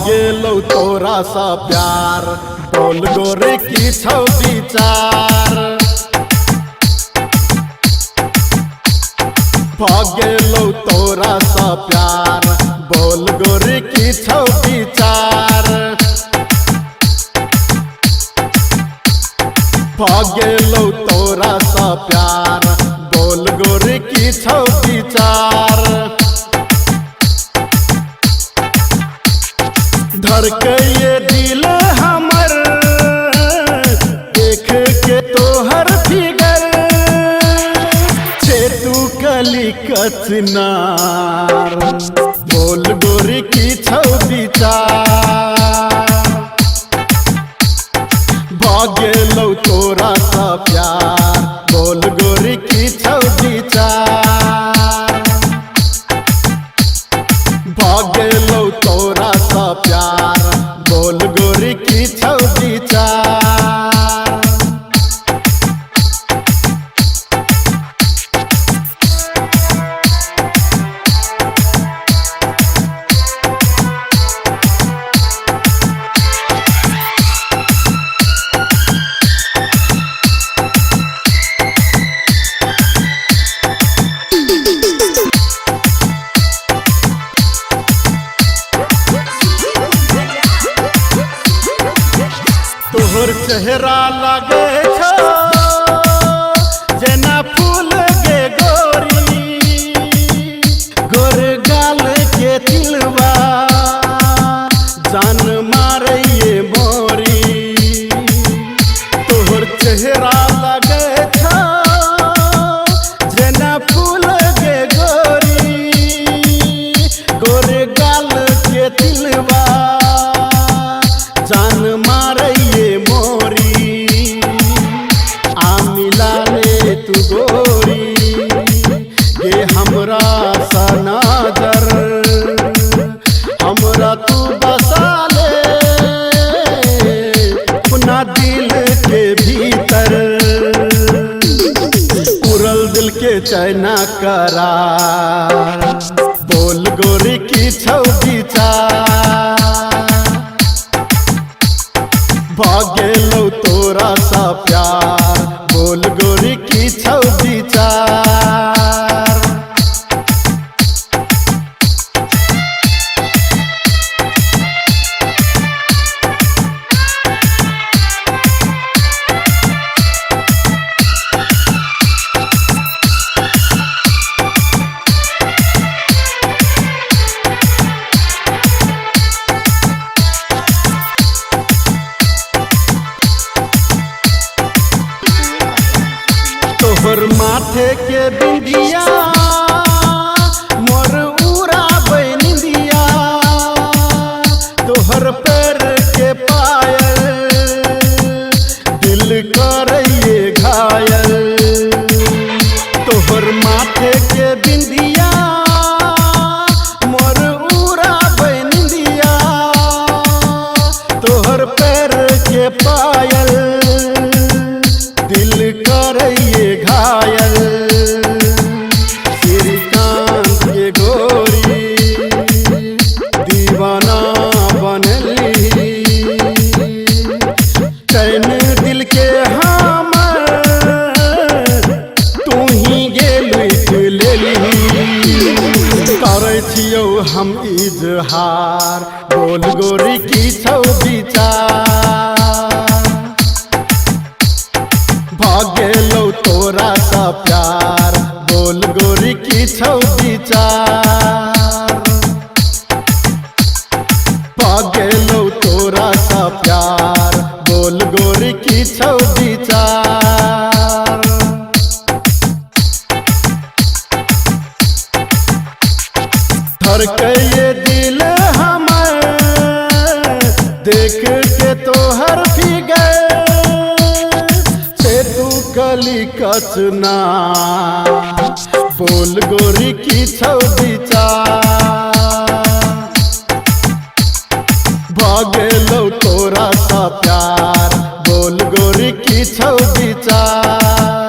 गेलो तोरा सा प्यार बोल गोरे की छौ विचार गेलो तोरा सा प्यार बोल गोरे की छौ विचार गेलो तोरा सा प्यार बोल गोरे की छौ विचार धड़के ये दिल हमर देख के तोहर फिगर छे तू कली कचनार बोल गोरी की छौ विचार गेलो तोरा सा प्यार बोल गोरी की छौ विचार गेलो तोरा सा प्यार बोल गोरी की छौ विचार तोहर चेहरा लगे छो जेना फूल गे गोरी गोर गाल के तिलवा जान मारे मोरी तोहर चेहरा लगे छो जेना फूल गे गोरी गोर गाल के तिलवा जान मारे मोरी आमिला ले तू गोरी ये हमरा सा नजर हमरा तू बसा ले अपना दिल के भीतर उड़ल दिल के चैना करार बोल गोरी की छौ विचार गेलो तोरा सा प्यार बोल गोरी की छौ विचार तोहर माथे के बिंदिया मोर उड़ाबै निंदिया तोहर पैर के पायल दिल करैये घायल तोहर माथे के बिंदिया मोर उड़ाबै निंदिया तोहर पैर के पायल दिल करैये घायल श्रीकांत के गोरी दीवाना बनली चैन दिल के हमर तू ही गेली लेली करै छियौ हम इजहार बोल गोरी की छौ विचार गेलो तोरा सा प्यार बोल गोरी की छौ विचार गेलो तोरा सा प्यार बोल गोरी की छौ विचार धड़के ये दिल हमर देख के तोहर फिगर तू कली कचना बोल गोरी की छौ विचार गेलो तोरा सा प्यार बोल गोरी छौदी चार।